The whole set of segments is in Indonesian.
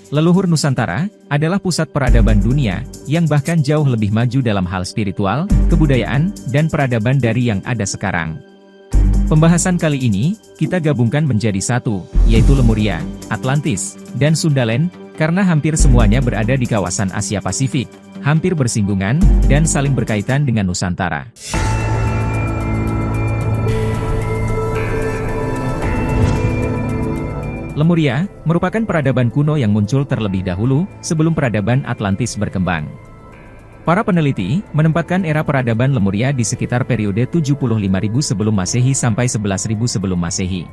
Leluhur Nusantara adalah pusat peradaban dunia yang bahkan jauh lebih maju dalam hal spiritual, kebudayaan, dan peradaban dari yang ada sekarang. Pembahasan kali ini, kita gabungkan menjadi satu, yaitu Lemuria, Atlantis, dan Sundaland, karena hampir semuanya berada di kawasan Asia Pasifik, hampir bersinggungan, dan saling berkaitan dengan Nusantara. Lemuria merupakan peradaban kuno yang muncul terlebih dahulu, sebelum peradaban Atlantis berkembang. Para peneliti menempatkan era peradaban Lemuria di sekitar periode 75.000 sebelum Masehi sampai 11.000 sebelum Masehi.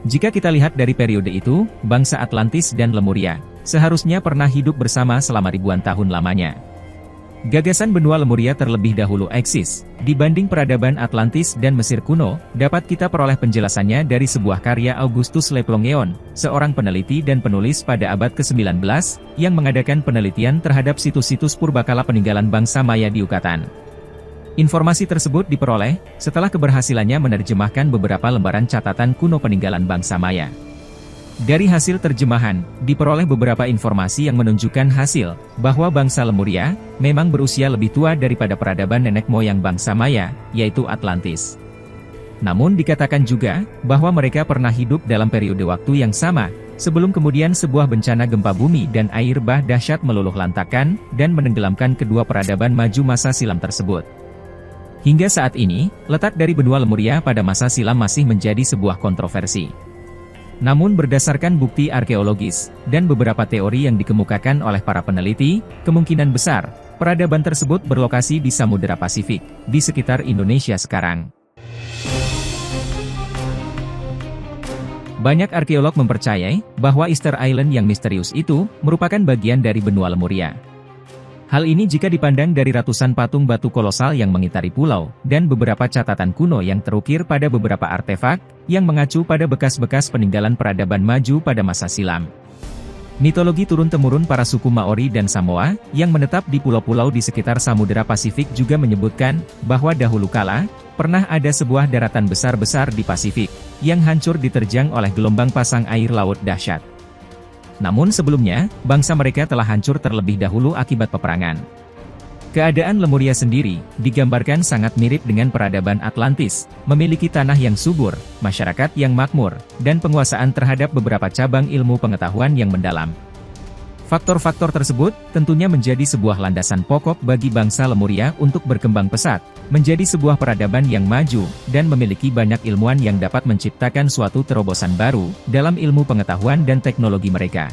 Jika kita lihat dari periode itu, bangsa Atlantis dan Lemuria seharusnya pernah hidup bersama selama ribuan tahun lamanya. Gagasan benua Lemuria terlebih dahulu eksis, dibanding peradaban Atlantis dan Mesir kuno, dapat kita peroleh penjelasannya dari sebuah karya Augustus Le Plongeon, seorang peneliti dan penulis pada abad ke-19, yang mengadakan penelitian terhadap situs-situs purbakala peninggalan bangsa Maya di Yucatan. Informasi tersebut diperoleh setelah keberhasilannya menerjemahkan beberapa lembaran catatan kuno peninggalan bangsa Maya. Dari hasil terjemahan, diperoleh beberapa informasi yang menunjukkan hasil, bahwa bangsa Lemuria, memang berusia lebih tua daripada peradaban nenek moyang bangsa Maya, yaitu Atlantis. Namun dikatakan juga, bahwa mereka pernah hidup dalam periode waktu yang sama, sebelum kemudian sebuah bencana gempa bumi dan air bah dahsyat meluluh lantakkan, dan menenggelamkan kedua peradaban maju masa silam tersebut. Hingga saat ini, letak dari benua Lemuria pada masa silam masih menjadi sebuah kontroversi. Namun berdasarkan bukti arkeologis, dan beberapa teori yang dikemukakan oleh para peneliti, kemungkinan besar, peradaban tersebut berlokasi di Samudera Pasifik, di sekitar Indonesia sekarang. Banyak arkeolog mempercayai, bahwa Easter Island yang misterius itu, merupakan bagian dari benua Lemuria. Hal ini jika dipandang dari ratusan patung batu kolosal yang mengitari pulau, dan beberapa catatan kuno yang terukir pada beberapa artefak, yang mengacu pada bekas-bekas peninggalan peradaban maju pada masa silam. Mitologi turun-temurun para suku Maori dan Samoa, yang menetap di pulau-pulau di sekitar Samudera Pasifik juga menyebutkan, bahwa dahulu kala, pernah ada sebuah daratan besar-besar di Pasifik, yang hancur diterjang oleh gelombang pasang air laut dahsyat. Namun sebelumnya, bangsa mereka telah hancur terlebih dahulu akibat peperangan. Keadaan Lemuria sendiri, digambarkan sangat mirip dengan peradaban Atlantis, memiliki tanah yang subur, masyarakat yang makmur, dan penguasaan terhadap beberapa cabang ilmu pengetahuan yang mendalam. Faktor-faktor tersebut, tentunya menjadi sebuah landasan pokok bagi bangsa Lemuria untuk berkembang pesat, menjadi sebuah peradaban yang maju, dan memiliki banyak ilmuwan yang dapat menciptakan suatu terobosan baru, dalam ilmu pengetahuan dan teknologi mereka.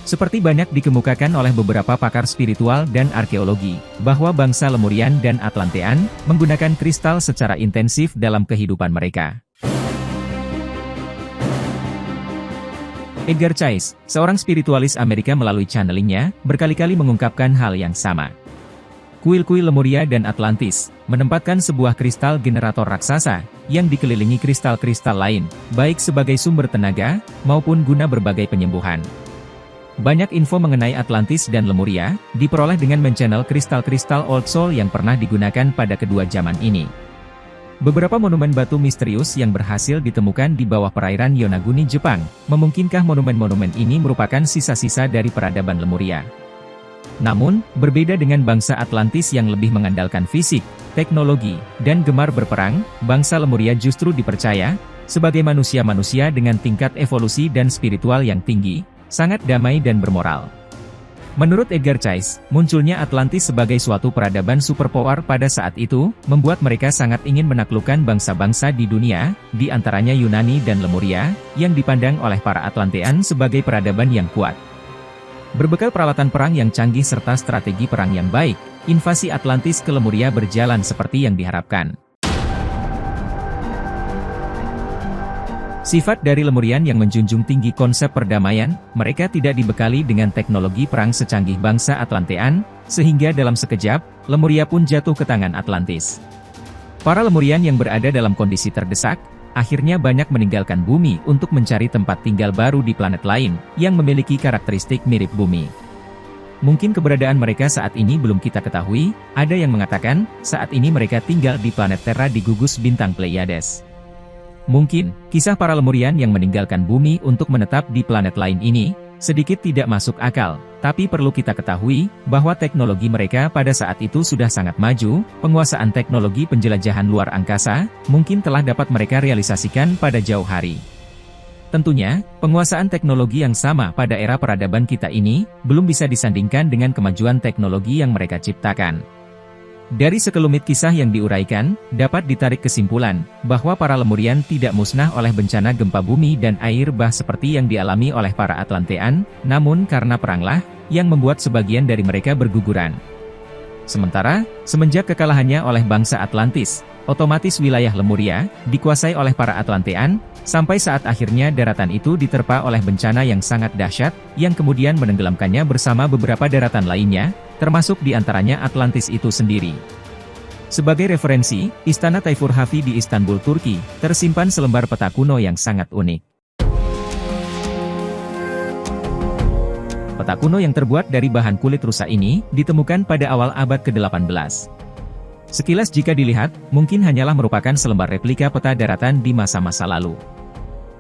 Seperti banyak dikemukakan oleh beberapa pakar spiritual dan arkeologi, bahwa bangsa Lemurian dan Atlantean, menggunakan kristal secara intensif dalam kehidupan mereka. Edgar Cayce, seorang spiritualis Amerika melalui channelingnya, berkali-kali mengungkapkan hal yang sama. Kuil-kuil Lemuria dan Atlantis, menempatkan sebuah kristal generator raksasa, yang dikelilingi kristal-kristal lain, baik sebagai sumber tenaga, maupun guna berbagai penyembuhan. Banyak info mengenai Atlantis dan Lemuria, diperoleh dengan menchannel kristal-kristal Old Soul yang pernah digunakan pada kedua zaman ini. Beberapa monumen batu misterius yang berhasil ditemukan di bawah perairan Yonaguni, Jepang, memungkinkah monumen-monumen ini merupakan sisa-sisa dari peradaban Lemuria. Namun, berbeda dengan bangsa Atlantis yang lebih mengandalkan fisik, teknologi, dan gemar berperang, bangsa Lemuria justru dipercaya sebagai manusia-manusia dengan tingkat evolusi dan spiritual yang tinggi, sangat damai dan bermoral. Menurut Edgar Cayce, munculnya Atlantis sebagai suatu peradaban superpower pada saat itu, membuat mereka sangat ingin menaklukkan bangsa-bangsa di dunia, di antaranya Yunani dan Lemuria, yang dipandang oleh para Atlantean sebagai peradaban yang kuat. Berbekal peralatan perang yang canggih serta strategi perang yang baik, invasi Atlantis ke Lemuria berjalan seperti yang diharapkan. Sifat dari Lemurian yang menjunjung tinggi konsep perdamaian, mereka tidak dibekali dengan teknologi perang secanggih bangsa Atlantean, sehingga dalam sekejap, Lemuria pun jatuh ke tangan Atlantis. Para Lemurian yang berada dalam kondisi terdesak, akhirnya banyak meninggalkan bumi untuk mencari tempat tinggal baru di planet lain, yang memiliki karakteristik mirip bumi. Mungkin keberadaan mereka saat ini belum kita ketahui, ada yang mengatakan, saat ini mereka tinggal di planet Terra di gugus bintang Pleiades. Mungkin, kisah para Lemurian yang meninggalkan bumi untuk menetap di planet lain ini, sedikit tidak masuk akal, tapi perlu kita ketahui bahwa teknologi mereka pada saat itu sudah sangat maju, penguasaan teknologi penjelajahan luar angkasa, mungkin telah dapat mereka realisasikan pada jauh hari. Tentunya, penguasaan teknologi yang sama pada era peradaban kita ini, belum bisa disandingkan dengan kemajuan teknologi yang mereka ciptakan. Dari sekelumit kisah yang diuraikan, dapat ditarik kesimpulan, bahwa para Lemurian tidak musnah oleh bencana gempa bumi dan air bah seperti yang dialami oleh para Atlantean, namun karena peranglah, yang membuat sebagian dari mereka berguguran. Sementara, semenjak kekalahannya oleh bangsa Atlantis, otomatis wilayah Lemuria, dikuasai oleh para Atlantean, sampai saat akhirnya daratan itu diterpa oleh bencana yang sangat dahsyat, yang kemudian menenggelamkannya bersama beberapa daratan lainnya, termasuk di antaranya Atlantis itu sendiri. Sebagai referensi, Istana Tayfur-Hafi di Istanbul, Turki, tersimpan selembar peta kuno yang sangat unik. Peta kuno yang terbuat dari bahan kulit rusa ini, ditemukan pada awal abad ke-18. Sekilas jika dilihat, mungkin hanyalah merupakan selembar replika peta daratan di masa-masa lalu.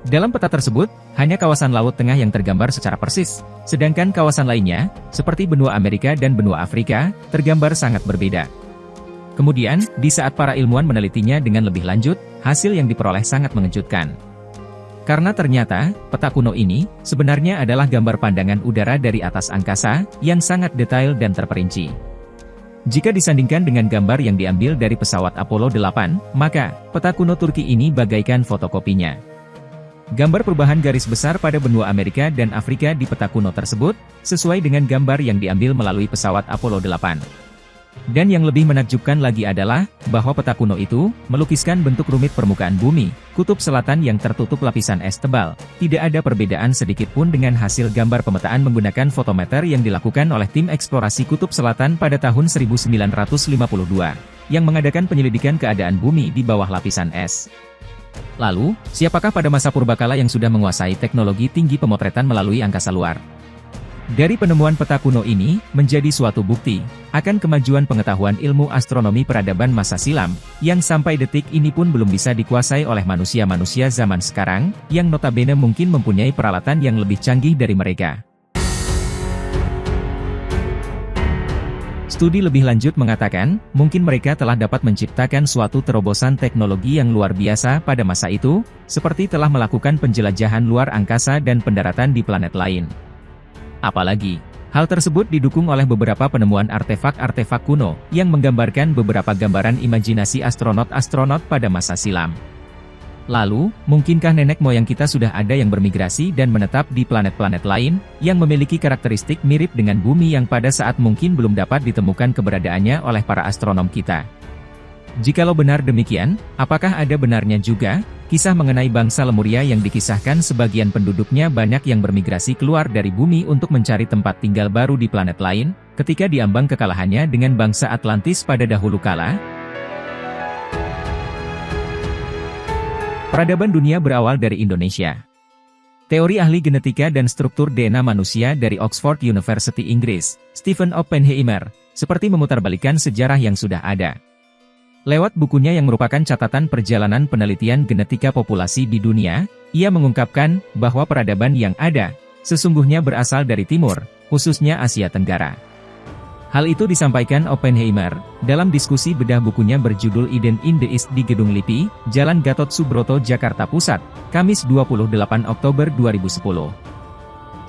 Dalam peta tersebut, hanya kawasan Laut Tengah yang tergambar secara persis, sedangkan kawasan lainnya, seperti benua Amerika dan benua Afrika, tergambar sangat berbeda. Kemudian, di saat para ilmuwan menelitinya dengan lebih lanjut, hasil yang diperoleh sangat mengejutkan. Karena ternyata, peta kuno ini, sebenarnya adalah gambar pandangan udara dari atas angkasa, yang sangat detail dan terperinci. Jika disandingkan dengan gambar yang diambil dari pesawat Apollo 8, maka, peta kuno Turki ini bagaikan fotokopinya. Gambar perubahan garis besar pada benua Amerika dan Afrika di peta kuno tersebut, sesuai dengan gambar yang diambil melalui pesawat Apollo 8. Dan yang lebih menakjubkan lagi adalah, bahwa peta kuno itu, melukiskan bentuk rumit permukaan bumi, kutub selatan yang tertutup lapisan es tebal. Tidak ada perbedaan sedikit pun dengan hasil gambar pemetaan menggunakan fotometer yang dilakukan oleh tim eksplorasi kutub selatan pada tahun 1952, yang mengadakan penyelidikan keadaan bumi di bawah lapisan es. Lalu, siapakah pada masa purbakala yang sudah menguasai teknologi tinggi pemotretan melalui angkasa luar? Dari penemuan peta kuno ini, menjadi suatu bukti, akan kemajuan pengetahuan ilmu astronomi peradaban masa silam, yang sampai detik ini pun belum bisa dikuasai oleh manusia-manusia zaman sekarang, yang notabene mungkin mempunyai peralatan yang lebih canggih dari mereka. Studi lebih lanjut mengatakan, mungkin mereka telah dapat menciptakan suatu terobosan teknologi yang luar biasa pada masa itu, seperti telah melakukan penjelajahan luar angkasa dan pendaratan di planet lain. Apalagi, hal tersebut didukung oleh beberapa penemuan artefak-artefak kuno, yang menggambarkan beberapa gambaran imajinasi astronot-astronot pada masa silam. Lalu, mungkinkah nenek moyang kita sudah ada yang bermigrasi dan menetap di planet-planet lain, yang memiliki karakteristik mirip dengan bumi yang pada saat mungkin belum dapat ditemukan keberadaannya oleh para astronom kita? Jikalau benar demikian, apakah ada benarnya juga, kisah mengenai bangsa Lemuria yang dikisahkan sebagian penduduknya banyak yang bermigrasi keluar dari bumi untuk mencari tempat tinggal baru di planet lain, ketika diambang kekalahannya dengan bangsa Atlantis pada dahulu kala? Peradaban dunia berawal dari Indonesia. Teori ahli genetika dan struktur DNA manusia dari Oxford University Inggris, Stephen Oppenheimer, seperti memutarbalikkan sejarah yang sudah ada. Lewat bukunya yang merupakan catatan perjalanan penelitian genetika populasi di dunia, ia mengungkapkan bahwa peradaban yang ada, sesungguhnya berasal dari timur, khususnya Asia Tenggara. Hal itu disampaikan Oppenheimer, dalam diskusi bedah bukunya berjudul Eden in the East di Gedung LIPI, Jalan Gatot Subroto, Jakarta Pusat, Kamis 28 Oktober 2010.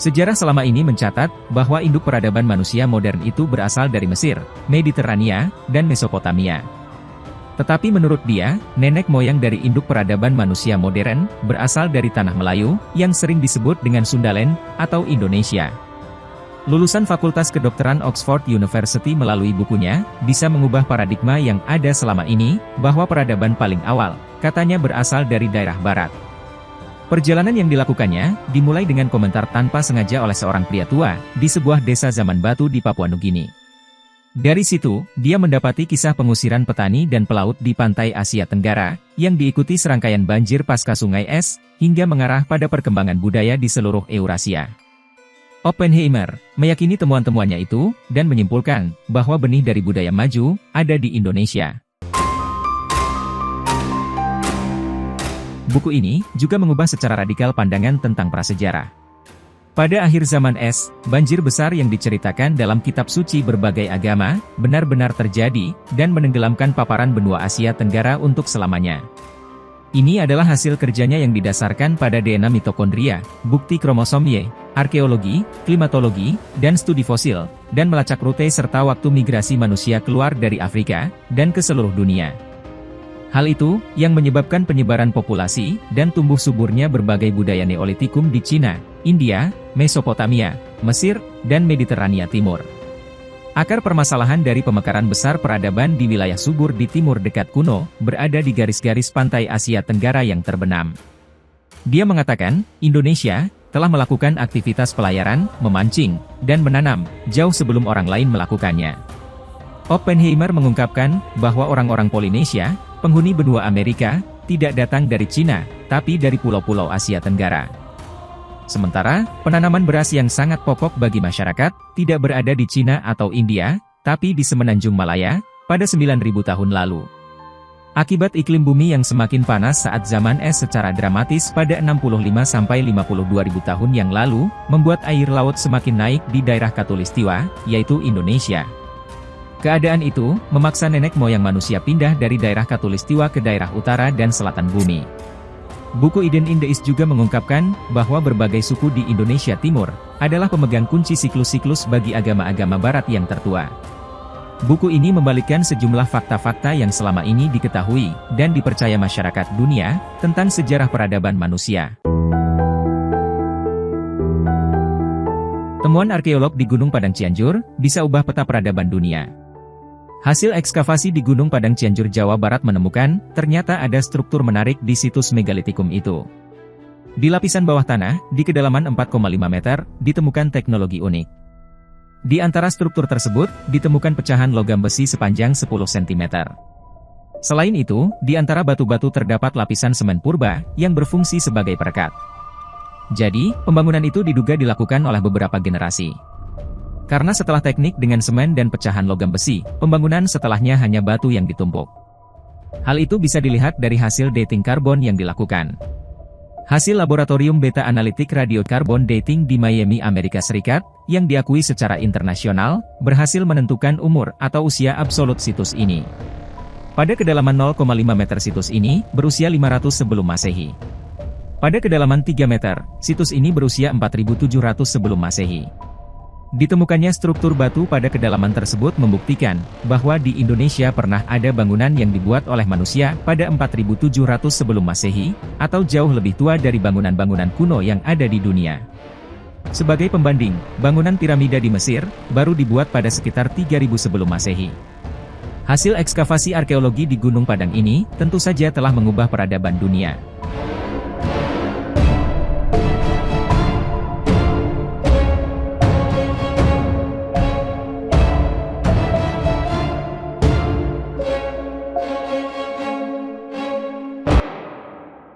Sejarah selama ini mencatat, bahwa induk peradaban manusia modern itu berasal dari Mesir, Mediterania, dan Mesopotamia. Tetapi menurut dia, nenek moyang dari induk peradaban manusia modern, berasal dari Tanah Melayu, yang sering disebut dengan Sundaland, atau Indonesia. Lulusan Fakultas Kedokteran Oxford University melalui bukunya, bisa mengubah paradigma yang ada selama ini, bahwa peradaban paling awal, katanya berasal dari daerah barat. Perjalanan yang dilakukannya, dimulai dengan komentar tanpa sengaja oleh seorang pria tua, di sebuah desa zaman batu di Papua Nugini. Dari situ, dia mendapati kisah pengusiran petani dan pelaut di pantai Asia Tenggara, yang diikuti serangkaian banjir pasca sungai es, hingga mengarah pada perkembangan budaya di seluruh Eurasia. Oppenheimer meyakini temuan-temuannya itu, dan menyimpulkan bahwa benih dari budaya maju ada di Indonesia. Buku ini juga mengubah secara radikal pandangan tentang prasejarah. Pada akhir zaman es, banjir besar yang diceritakan dalam kitab suci berbagai agama, benar-benar terjadi, dan menenggelamkan paparan benua Asia Tenggara untuk selamanya. Ini adalah hasil kerjanya yang didasarkan pada DNA mitokondria, bukti kromosom Y, arkeologi, klimatologi, dan studi fosil, dan melacak rute serta waktu migrasi manusia keluar dari Afrika, dan ke seluruh dunia. Hal itu, yang menyebabkan penyebaran populasi, dan tumbuh suburnya berbagai budaya Neolitikum di Cina, India, Mesopotamia, Mesir, dan Mediterania Timur. Akar permasalahan dari pemekaran besar peradaban di wilayah subur di timur dekat kuno, berada di garis-garis pantai Asia Tenggara yang terbenam. Dia mengatakan, Indonesia telah melakukan aktivitas pelayaran, memancing, dan menanam, jauh sebelum orang lain melakukannya. Oppenheimer mengungkapkan bahwa orang-orang Polinesia, penghuni benua Amerika, tidak datang dari Cina, tapi dari pulau-pulau Asia Tenggara. Sementara, penanaman beras yang sangat pokok bagi masyarakat, tidak berada di Cina atau India, tapi di semenanjung Malaya, pada 9.000 tahun lalu. Akibat iklim bumi yang semakin panas saat zaman es secara dramatis pada 65-52.000 tahun yang lalu, membuat air laut semakin naik di daerah Khatulistiwa, yaitu Indonesia. Keadaan itu, memaksa nenek moyang manusia pindah dari daerah Khatulistiwa ke daerah utara dan selatan bumi. Buku Eden in the East juga mengungkapkan, bahwa berbagai suku di Indonesia Timur, adalah pemegang kunci siklus-siklus bagi agama-agama barat yang tertua. Buku ini membalikkan sejumlah fakta-fakta yang selama ini diketahui, dan dipercaya masyarakat dunia, tentang sejarah peradaban manusia. Temuan arkeolog di Gunung Padang Cianjur, bisa ubah peta peradaban dunia. Hasil ekskavasi di Gunung Padang Cianjur, Jawa Barat menemukan, ternyata ada struktur menarik di situs megalitikum itu. Di lapisan bawah tanah, di kedalaman 4,5 meter, ditemukan teknologi unik. Di antara struktur tersebut, ditemukan pecahan logam besi sepanjang 10 cm. Selain itu, di antara batu-batu terdapat lapisan semen purba, yang berfungsi sebagai perekat. Jadi, pembangunan itu diduga dilakukan oleh beberapa generasi. Karena setelah teknik dengan semen dan pecahan logam besi, pembangunan setelahnya hanya batu yang ditumpuk. Hal itu bisa dilihat dari hasil dating karbon yang dilakukan. Hasil laboratorium beta analitik radiokarbon dating di Miami, Amerika Serikat, yang diakui secara internasional, berhasil menentukan umur atau usia absolut situs ini. Pada kedalaman 0,5 meter situs ini, berusia 500 sebelum Masehi. Pada kedalaman 3 meter, situs ini berusia 4.700 sebelum Masehi. Ditemukannya struktur batu pada kedalaman tersebut membuktikan bahwa di Indonesia pernah ada bangunan yang dibuat oleh manusia pada 4.700 sebelum Masehi, atau jauh lebih tua dari bangunan-bangunan kuno yang ada di dunia. Sebagai pembanding, bangunan piramida di Mesir baru dibuat pada sekitar 3.000 sebelum Masehi. Hasil ekskavasi arkeologi di Gunung Padang ini tentu saja telah mengubah peradaban dunia.